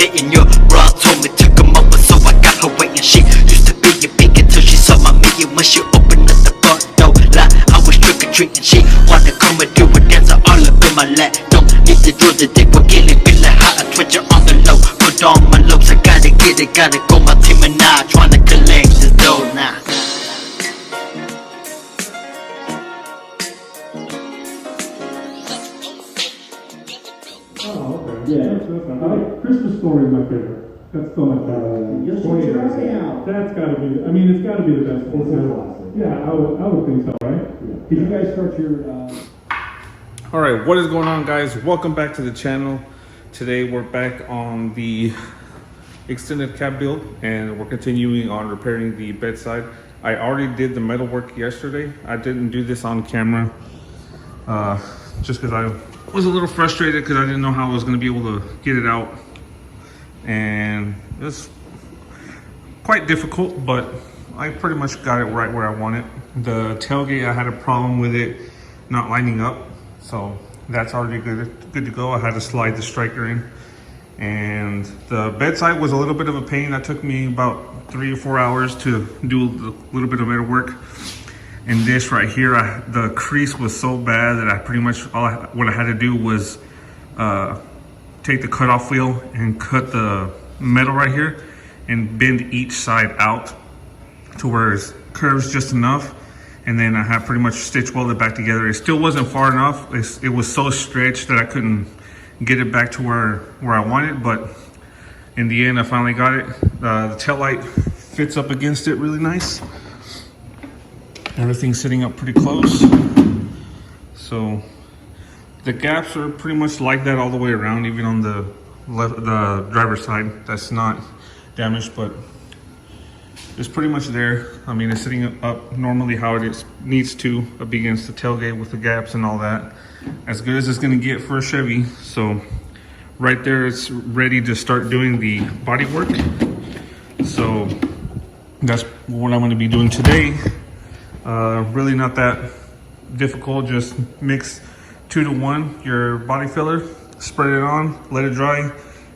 getting your bra. Told me to come over, so I got her waiting. She used to be a pig until she saw my million. When she opened up the front door, like I was trick-or-treating. She wanna come and do a dance all up in my lap. Don't need to draw the dick, we're getting feel like hot. I twitch her on the low, put on my lobes. I gotta get it, gotta go. My team and I tryna collect this dough now. Oh, okay. Yeah. Christmas Story is my favorite. That's still my favorite. That's gotta be, I mean, it's gotta be the best one. It's a classic. Yeah, I would think so, right? Yeah. Did you guys start your, All right, what is going on, guys? Welcome back to the channel. Today we're back on the extended cab build and we're continuing on repairing the bedside. I already did the metal work yesterday. I didn't do this on camera just because I was a little frustrated because I didn't know how I was going to be able to get it out, and it was quite difficult, but I pretty much got it right where I want it. The tailgate, I had a problem with it not lining up, so that's already good to go. I had to slide the striker in, and the bedside was a little bit of a pain. That took me about 3 or 4 hours to do a little bit of metal work. And this right here, the crease was so bad that I pretty much, what I had to do was take the cutoff wheel and cut the metal right here and bend each side out to where it curves just enough. And then I had pretty much stitch welded back together. It still wasn't far enough. It was so stretched that I couldn't get it back to where I wanted, but in the end I finally got it. The tail light fits up against it really nice. Everything's sitting up pretty close. So the gaps are pretty much like that all the way around, even on the driver's side. That's not damaged, but it's pretty much there. I mean, it's sitting up normally how it needs to, up against the tailgate with the gaps and all that. As good as it's gonna get for a Chevy. So right there, it's ready to start doing the body work. So that's what I'm gonna be doing today. Really not that difficult. Just mix 2 to 1 your body filler, spread it on, let it dry,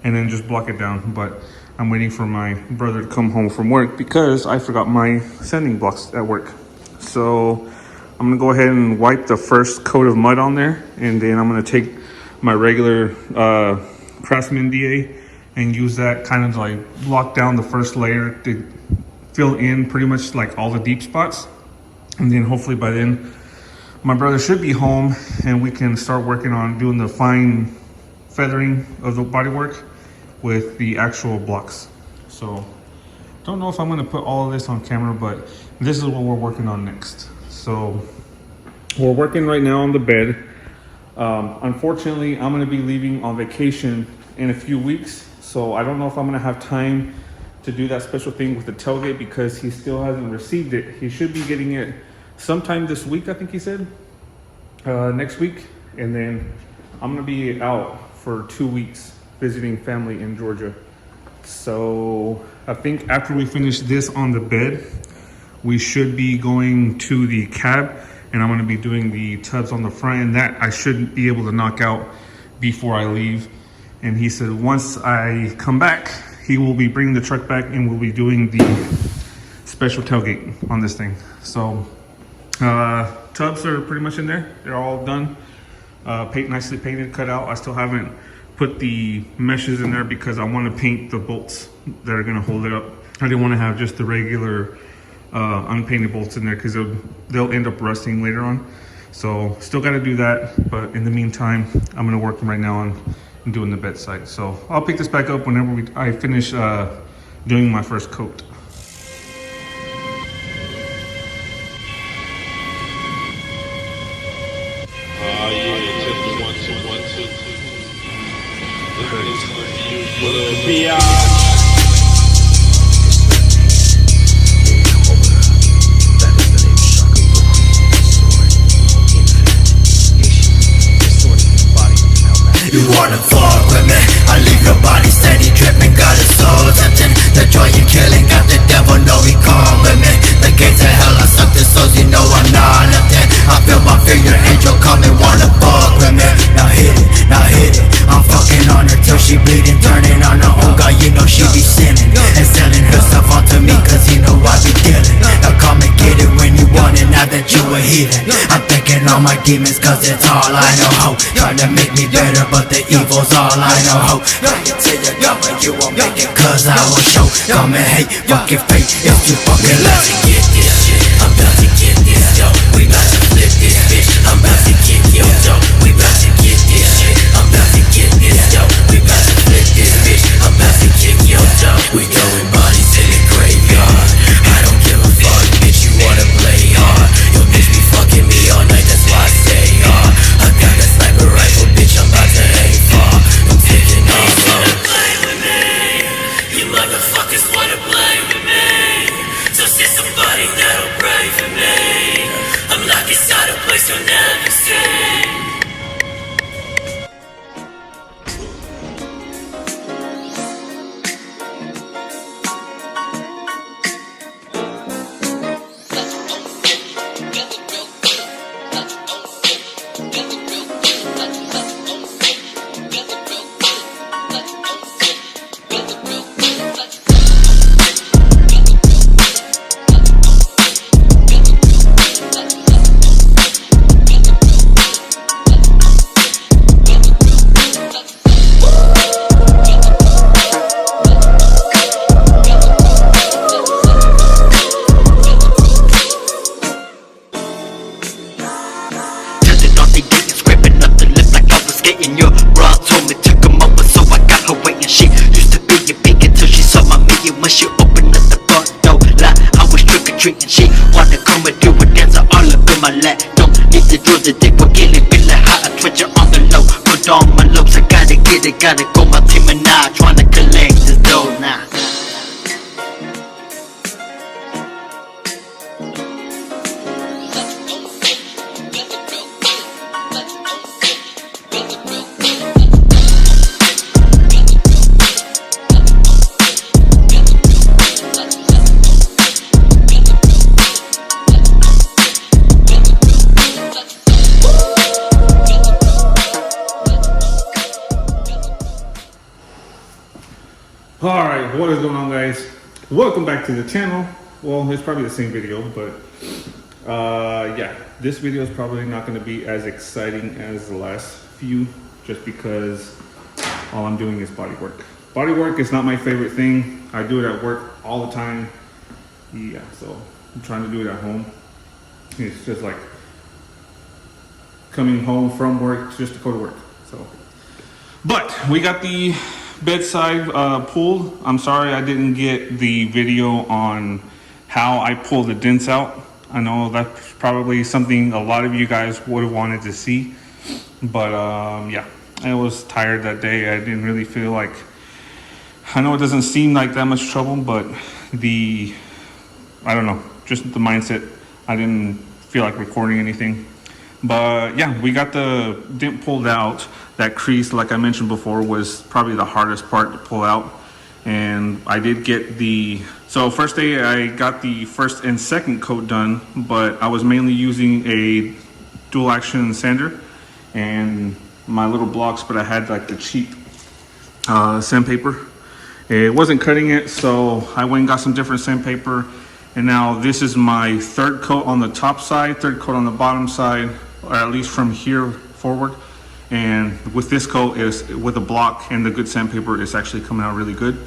and then just block it down. But I'm waiting for my brother to come home from work because I forgot my sanding blocks at work. So I'm gonna go ahead and wipe the first coat of mud on there, and then I'm gonna take my regular Craftsman DA and use that kind of like lock down the first layer to fill in pretty much like all the deep spots. And then hopefully by then my brother should be home and we can start working on doing the fine feathering of the bodywork with the actual blocks. So don't know if I'm gonna put all of this on camera, but this is what we're working on next. So we're working right now on the bed. Unfortunately, I'm gonna be leaving on vacation in a few weeks. So I don't know if I'm gonna have time to do that special thing with the tailgate because he still hasn't received it. He should be getting it sometime this week, I think he said, next week. And then I'm gonna be out for 2 weeks visiting family in Georgia. So I think after we finish this on the bed, we should be going to the cab, and I'm gonna be doing the tubs on the front, and that I should be able to knock out before I leave. And he said once I come back, he will be bringing the truck back and we'll be doing the special tailgate on this thing. So tubs are pretty much in there. They're all done, nicely painted, cut out. I still haven't put the meshes in there because I want to paint the bolts that are going to hold it up. I didn't want to have just the regular unpainted bolts in there because they'll end up rusting later on. So still got to do that, but in the meantime, I'm going to work right now on doing the bedside. So I'll pick this back up whenever I finish doing my first coat. You wanna fuck with me? I leave your body steady dripping, got it so tempting. The joy you killing, got the devil know he come with me. The gates of hell, I suck the souls, you know I'm not left in. I feel my fear, your angel coming, wanna fuck with me. Now hit it, I'm fucking on her till she bleeding, turning on her own. Got you a heathen. I'm thinking all my demons cause it's all I know, ho. Trying to make me better but the evil's all I know, ho. Trying to tell you no but you won't make it cause I will show. Come and hate, fuck your fate if you fucking let me get this shit. I'm about to get this dough. We about to flip this bitch. I'm about to get your dough. We about to get this shit. I'm about to get this dough. We about to flip this bitch. I'm about to kick your dough. We throwing bodies in the graveyard. I don't give a fuck, bitch. You wanna play hard? Your bitch be fucking me all night. That's why I stay hard. I got that sniper rifle, bitch. I'm about to aim far. I'm taking off. You wanna play with me? You motherfuckers wanna play with me? So send somebody that'll pray for me. I'm locked inside a place you'll never see. Getting your raw told me took him over, so I got her waiting. She used to be a pig until she saw my million. When she opened up the front door, like I was trick-or-treating. She wanna come and do a dance all up in my lap. Don't need to do the dick, but getting feel like how I twitch her on the low. Put on my lopes, I gotta get it, gotta go. My team and I tryna collect this dough now. Alright, what is going on, guys? Welcome back to the channel. Well, it's probably the same video, but yeah, this video is probably not going to be as exciting as the last few, just because all I'm doing is body work. Body work is not my favorite thing. I do it at work all the time. Yeah, so I'm trying to do it at home. It's just like coming home from work just to go to work. So, but we got the bedside pulled. I'm sorry I didn't get the video on how I pull the dents out. I know that's probably something a lot of you guys would have wanted to see, but yeah, I was tired that day. I didn't really feel like, I know it doesn't seem like that much trouble, but I don't know, just the mindset, I didn't feel like recording anything. But yeah, we got the dent pulled out. That crease, like I mentioned before, was probably the hardest part to pull out. And I did get so first day I got the first and second coat done, but I was mainly using a dual action sander and my little blocks, but I had like the cheap sandpaper. It wasn't cutting it, so I went and got some different sandpaper. And now this is my third coat on the top side, third coat on the bottom side, or at least from here forward. And with this coat, is with a block and the good sandpaper, it's actually coming out really good.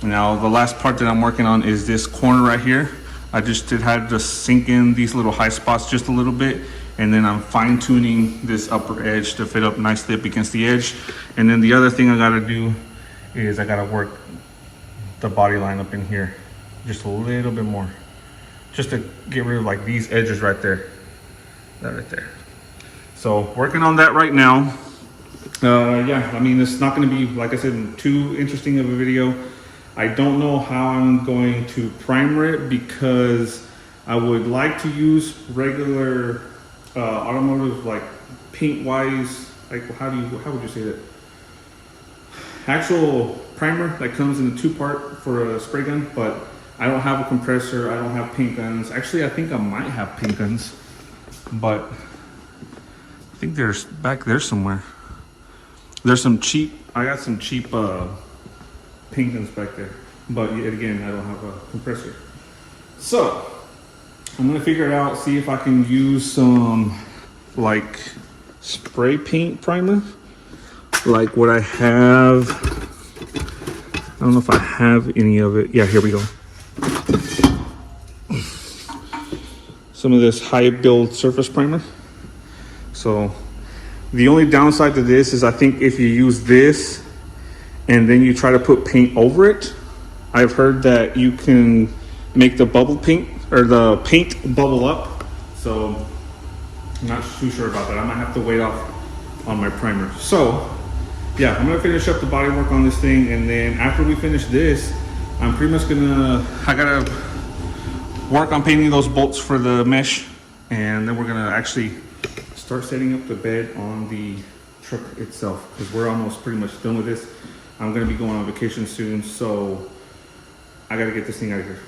Now the last part that I'm working on is this corner right here. I just had to sink in these little high spots just a little bit, and then I'm fine tuning this upper edge to fit up nicely up against the edge. And then the other thing I gotta do is I gotta work the body line up in here just a little bit more, just to get rid of like these edges right there, that right there. So working on that right now. Yeah, I mean, it's not going to be, like I said, too interesting of a video. I don't know how I'm going to primer it, because I would like to use regular automotive, like paint wise, like how would you say that? Actual primer that comes in a 2-part for a spray gun, but I don't have a compressor, I don't have paint guns. Actually, I think I might have paint guns, but I think there's back there somewhere. There's some cheap, I got some cheap paint guns back there, but yet again, I don't have a compressor. So I'm gonna figure it out, see if I can use some like spray paint primer, like what I have. I don't know if I have any of it. Yeah, here we go. Some of this high build surface primer. So the only downside to this is I think if you use this and then you try to put paint over it, I've heard that you can make the bubble paint or the paint bubble up. So I'm not too sure about that. I might have to wait off on my primer. So yeah, I'm gonna finish up the body work on this thing, and then after we finish this, I'm pretty much I gotta work on painting those bolts for the mesh, and then we're gonna actually start setting up the bed on the truck itself, because we're almost pretty much done with this. I'm gonna be going on vacation soon, so I gotta get this thing out of here.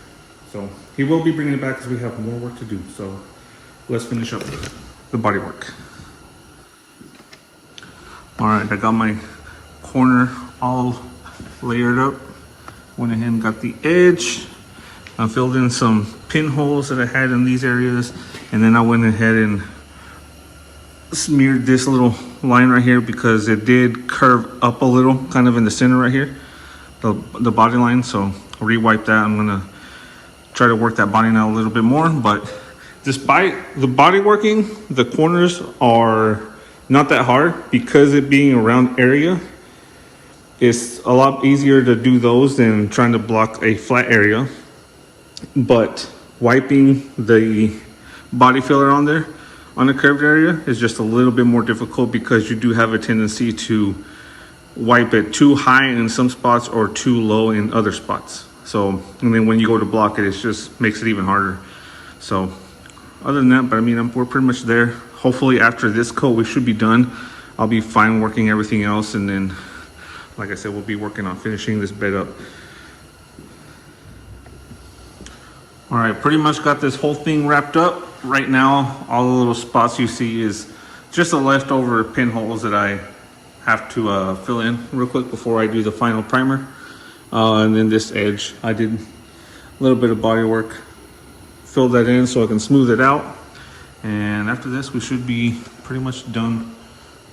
So he will be bringing it back because we have more work to do. So let's finish up the body work. All right, I got my corner all layered up. Went ahead and got the edge. I filled in some pinholes that I had in these areas, and then I went ahead and smeared this little line right here because it did curve up a little, kind of in the center right here, the body line. So re-wipe that. I'm gonna try to work that body now a little bit more, but despite the body working, the corners are not that hard because it being a round area. It's a lot easier to do those than trying to block a flat area. But wiping the body filler on there on a curved area is just a little bit more difficult because you do have a tendency to wipe it too high in some spots or too low in other spots. So, and then when you go to block it, it just makes it even harder. So other than that, but I mean, we're pretty much there. Hopefully after this coat, we should be done. I'll be fine working everything else. And then, like I said, we'll be working on finishing this bed up. All right, pretty much got this whole thing wrapped up. Right now, all the little spots you see is just the leftover pinholes that I have to fill in real quick before I do the final primer. And then this edge, I did a little bit of body work, filled that in so I can smooth it out. And after this, we should be pretty much done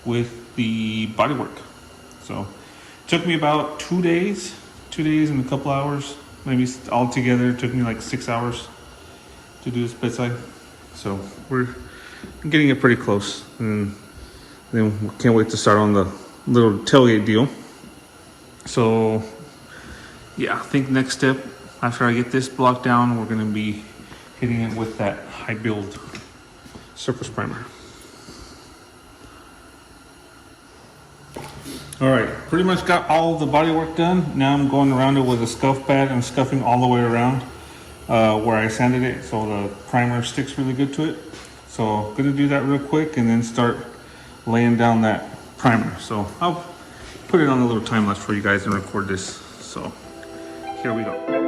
with the body work. So it took me about 2 days and a couple hours. Maybe all together it took me like 6 hours to do this bedside. So we're getting it pretty close, and then we can't wait to start on the little tailgate deal. So yeah, I think next step after I get this block down, we're gonna be hitting it with that high build surface primer. All right, pretty much got all the body work done. Now I'm going around it with a scuff pad and scuffing all the way around where I sanded it so the primer sticks really good to it. So gonna do that real quick and then start laying down that primer. So I'll put it on a little time lapse for you guys and record this. So here we go.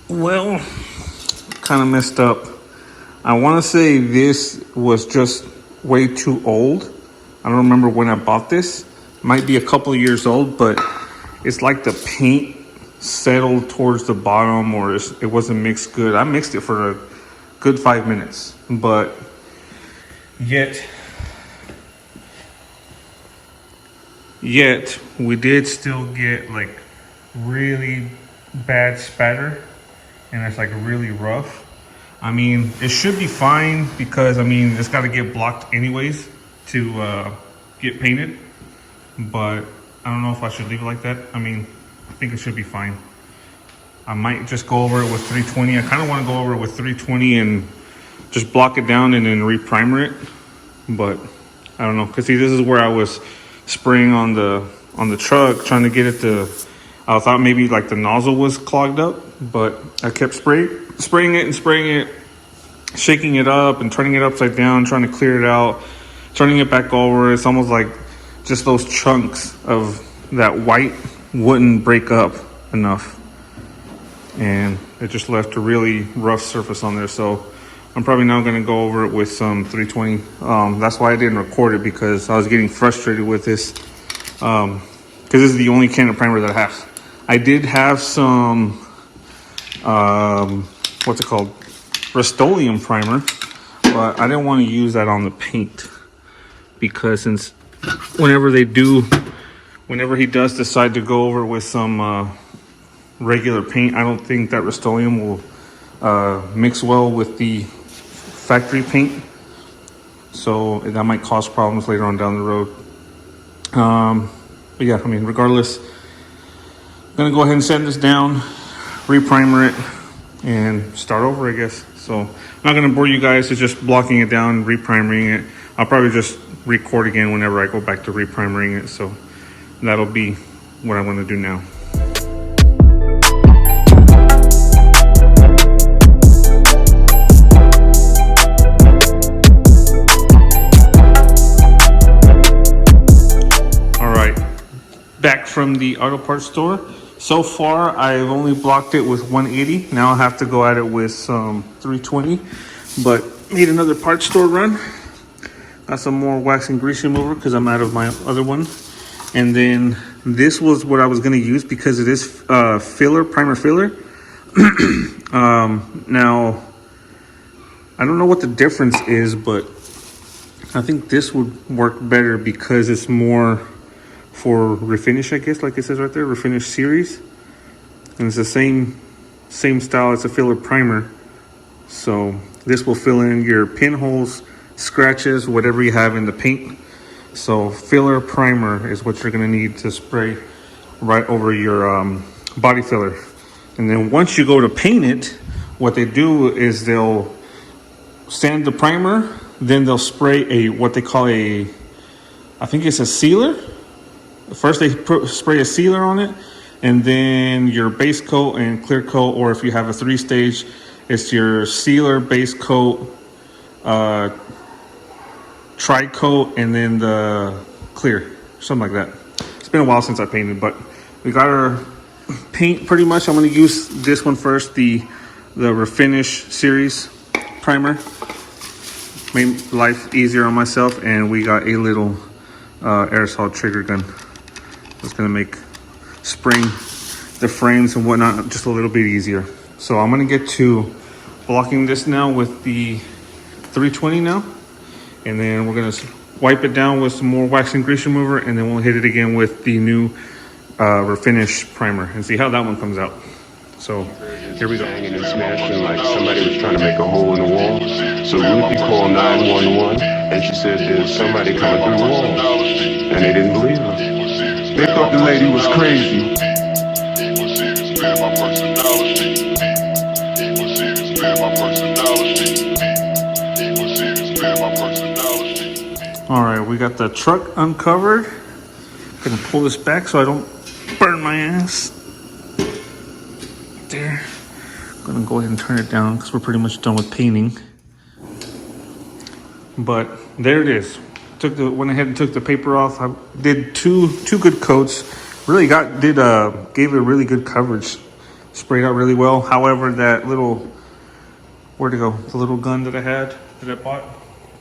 Well, kind of messed up. I want to say this was just way too old. I don't remember when I bought this. Might be a couple of years old, but it's like the paint settled towards the bottom, or it wasn't mixed good. I mixed it for a good 5 minutes, but yet we did still get like really bad spatter and it's like really rough. I mean, it should be fine because, I mean, it's got to get blocked anyways to get painted. But I don't know if I should leave it like that. I mean, I think it should be fine. I might just go over it with 320. I kind of want to go over it with 320 and just block it down and then re-primer it. But I don't know, because see, this is where I was spraying on the truck, trying to get it to, I thought maybe like the nozzle was clogged up, but I kept spraying it, shaking it up and turning it upside down, trying to clear it out, turning it back over. It's almost like just those chunks of that white wouldn't break up enough, and it just left a really rough surface on there. So I'm probably now going to go over it with some 320. That's why I didn't record it, because I was getting frustrated with this, because this is the only can of primer that I have. I did have some what's it called, Rust-Oleum primer, but I didn't want to use that on the paint, because since whenever he does decide to go over with some regular paint, I don't think that Rust-Oleum will mix well with the factory paint, so that might cause problems later on down the road. But yeah, I mean, regardless, I'm gonna go ahead and sand this down, re-primer it, and start over, I guess. So I'm not gonna bore you guys with just blocking it down, re-primering it. I'll probably just record again whenever I go back to re-primering it. So that'll be what I'm gonna do now. Back from the auto parts store. So far, I've only blocked it with 180. Now I have to go at it with some 320. But made another parts store run. Got some more wax and grease remover because I'm out of my other one. And then this was what I was going to use because it is primer filler. Now, I don't know what the difference is, but I think this would work better because it's more for refinish, I guess, like it says right there, refinish series, and it's the same style. It's a filler primer, so this will fill in your pinholes, scratches, whatever you have in the paint. So filler primer is what you're going to need to spray right over your body filler. And then once you go to paint it, what they do is they'll sand the primer, then they'll spray what they call I think it's a sealer. First they spray a sealer on it, and then your base coat and clear coat, or if you have a 3-stage, it's your sealer, base coat, tri-coat, and then the clear, something like that. It's been a while since I painted, but we got our paint pretty much. I'm going to use this one first, the Refinish series primer. Made life easier on myself, and we got a little aerosol trigger gun. It's going to make spraying the frames and whatnot just a little bit easier. So I'm going to get to blocking this now with the 320 now, and then we're going to wipe it down with some more wax and grease remover, and then we'll hit it again with the new Refinish primer and see how that one comes out. So here we go. Banging and smashing like somebody was trying to make a hole in the wall. So Ruthie called 911, and she said there's somebody coming through the wall, and they didn't believe her. They thought the lady was crazy. All right, we got the truck uncovered. Gonna pull this back so I don't burn my ass. There. Gonna go ahead and turn it down because we're pretty much done with painting. But there it is. Went ahead and took the paper off. I did two good coats. Really gave it really good coverage. Sprayed out really well. However, that little, where'd it go? The little gun that I bought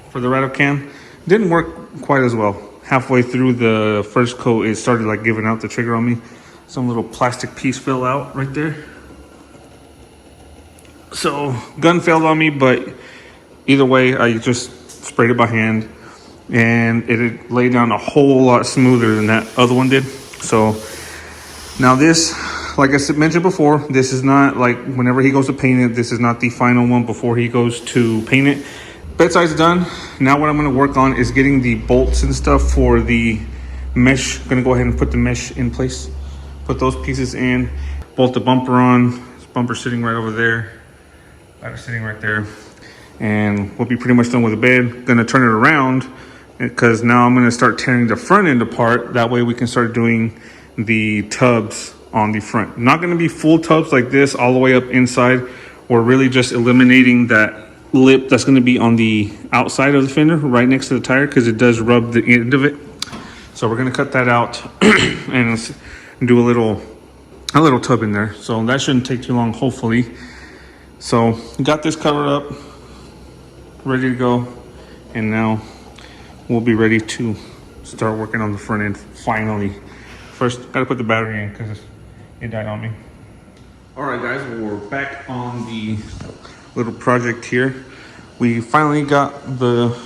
for the rattle can didn't work quite as well. Halfway through the first coat, it started like giving out the trigger on me. Some little plastic piece fell out right there. So gun failed on me, but either way, I just sprayed it by hand, and it laid down a whole lot smoother than that other one did. So now this, like I mentioned before, this is not like whenever he goes to paint it, this is not the final one before he goes to paint it. Bedside's done. Now what I'm going to work on is getting the bolts and stuff for the mesh. I'm going to go ahead and put the mesh in place. Put those pieces in. Bolt the bumper on. This bumper sitting right over there. Ladder sitting right there. And we'll be pretty much done with the bed. Going to turn it around because now I'm going to start tearing the front end apart. That way we can start doing the tubs on the front. Not going to be full tubs like this all the way up inside. We're really just eliminating that lip that's going to be on the outside of the fender right next to the tire because it does rub the end of it. So we're going to cut that out and do a little tub in there. So that shouldn't take too long, hopefully. So got this covered up, ready to go, and now we'll be ready to start working on the front end finally. First, got to put the battery in because it died on me. All right, guys, we're back on the little project here. We finally got the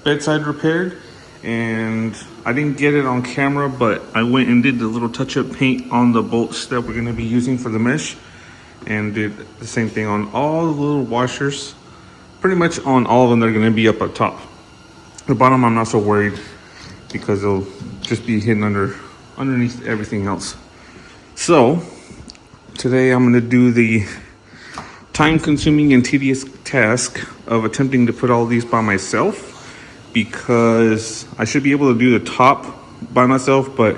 bedside repaired, and I didn't get it on camera, but I went and did the little touch-up paint on the bolts that we're going to be using for the mesh, and did the same thing on all the little washers. Pretty much on all of them, they're going to be up top. The bottom, I'm not so worried because they'll just be hidden underneath everything else. So today I'm going to do the time-consuming and tedious task of attempting to put all these by myself, because I should be able to do the top by myself, but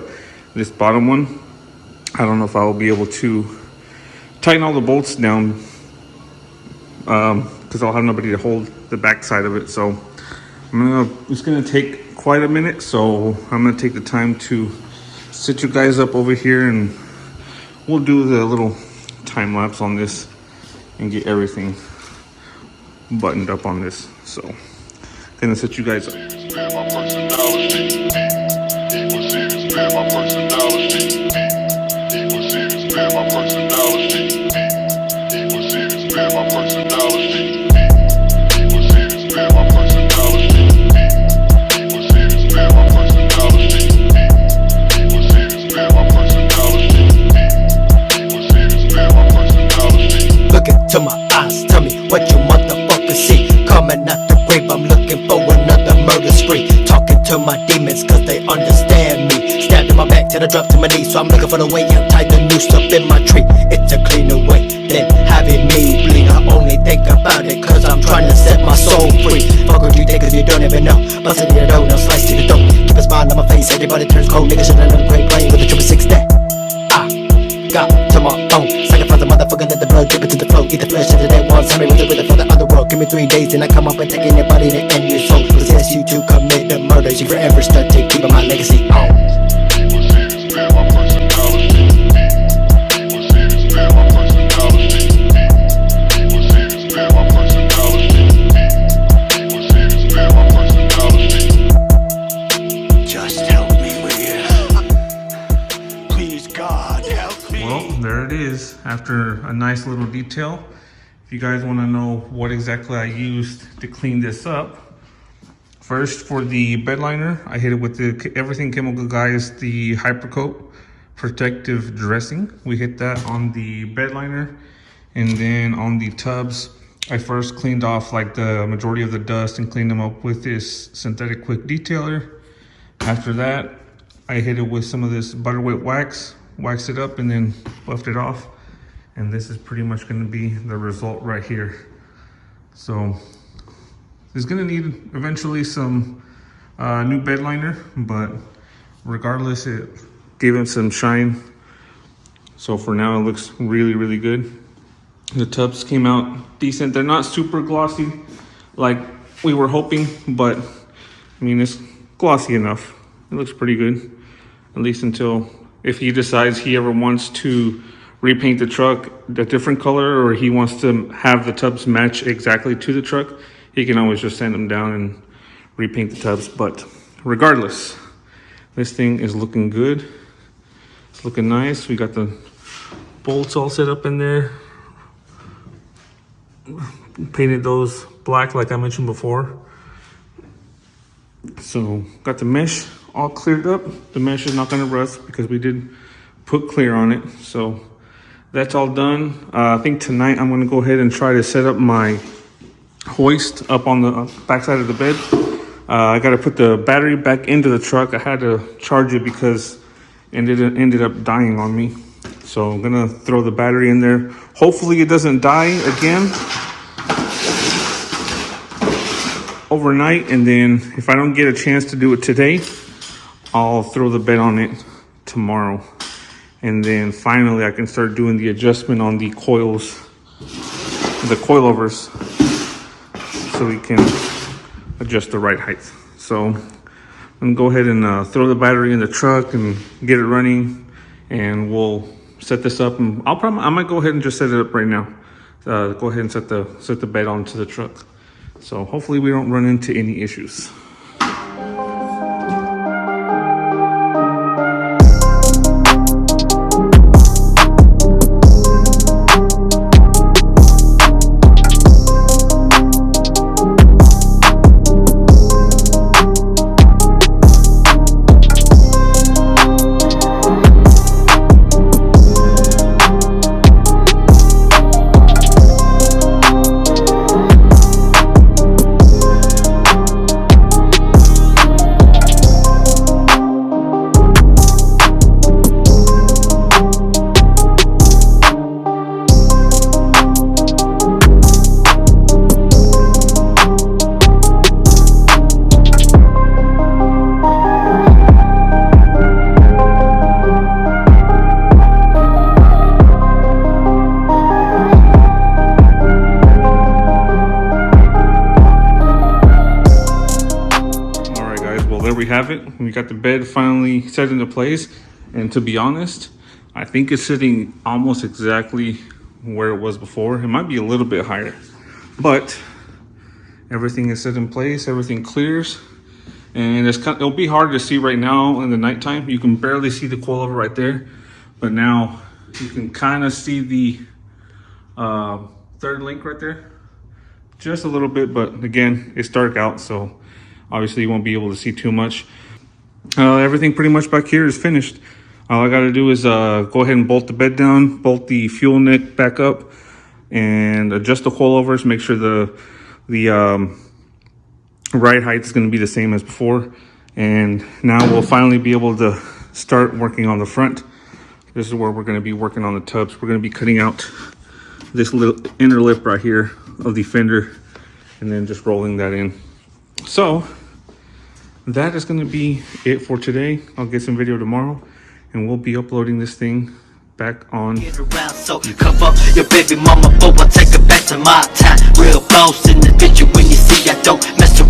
this bottom one, I don't know if I will be able to tighten all the bolts down because I'll have nobody to hold the back side of it. So it's gonna take quite a minute, so I'm gonna take the time to sit you guys up over here and we'll do the little time lapse on this and get everything buttoned up on this. So gonna set you guys up. Look into my eyes, tell me what you motherfuckers see. Coming out the grave, I'm looking for another murder spree. Talking to my demons cause they understand me. Stabbed in my back till I dropped to my knees, so I'm looking for the way out. Tied the noose up in my tree. It's a cleaner way than having me bleed. I only think about it cause I'm trying to set my soul free. Fuck what you think cause you don't even know. Bustin' your dough, now slice to the dough. Keep a smile on my face, everybody turns cold. Niggas should have known great playing with a 6 that I got to my own. Sacrifice a motherfucker, let the blood drip into the flow. Eat the flesh of the dead ones, tell me with it for the underworld. Give me 3 days and I come up and take anybody to end your soul. Possess you to commit the murder. You forever stuck to keeping my legacy on. Just help me, will you? Please, God, help me. Well, there it is. After a nice little detail. If you guys want to know what exactly I used to clean this up, first for the bed liner, I hit it with the Everything Chemical Guys, the Hypercoat Protective Dressing. We hit that on the bed liner, and then on the tubs, I first cleaned off like the majority of the dust and cleaned them up with this synthetic quick detailer. After that, I hit it with some of this Butterweight wax, waxed it up, and then buffed it off. And this is pretty much going to be the result right here. So it's going to need eventually some new bed liner, but regardless, it gave him some shine. So for now, it looks really, really good. The tubs came out decent. They're not super glossy like we were hoping, but I mean, it's glossy enough. It looks pretty good, at least until if he decides he ever wants to repaint the truck a different color, or he wants to have the tubs match exactly to the truck, he can always just sand them down and repaint the tubs. But regardless, this thing is looking good. It's looking nice. We got the bolts all set up in there. Painted those black like I mentioned before. So got the mesh all cleared up. The mesh is not going to rust because we did put clear on it. So that's all done. I think tonight I'm gonna go ahead and try to set up my hoist up on the backside of the bed. I got to put the battery back into the truck. I had to charge it because it ended up dying on me. So I'm gonna throw the battery in there. Hopefully it doesn't die again overnight, and then if I don't get a chance to do it today, I'll throw the bed on it tomorrow. And then finally I can start doing the adjustment on the coils, the coilovers, so we can adjust the right height. So I'm gonna go ahead and throw the battery in the truck and get it running, and we'll set this up. And I might go ahead and just set it up right now. Go ahead and set the bed onto the truck. So hopefully we don't run into any issues. There we have it. We got the bed finally set into place, and to be honest, I think it's sitting almost exactly where it was before. It might be a little bit higher, but everything is set in place. Everything clears, and it'll be hard to see right now in the nighttime. You can barely see the coilover right there, but now you can kind of see the third link right there, just a little bit. But again, it's dark out, so obviously you won't be able to see too much. Everything pretty much back here is finished. All I got to do is go ahead and bolt the bed down, bolt the fuel neck back up, and adjust the coilovers. Make sure the ride height is going to be the same as before. And now we'll finally be able to start working on the front. This is where we're going to be working on the tubs. We're going to be cutting out this little inner lip right here of the fender, and then just rolling that in. So that is going to be it for today. I'll get some video tomorrow, and we'll be uploading this thing back on. Get around, so cover up your baby mama, but I'll take her back to my time. Real boss in the picture when you see I don't mess around.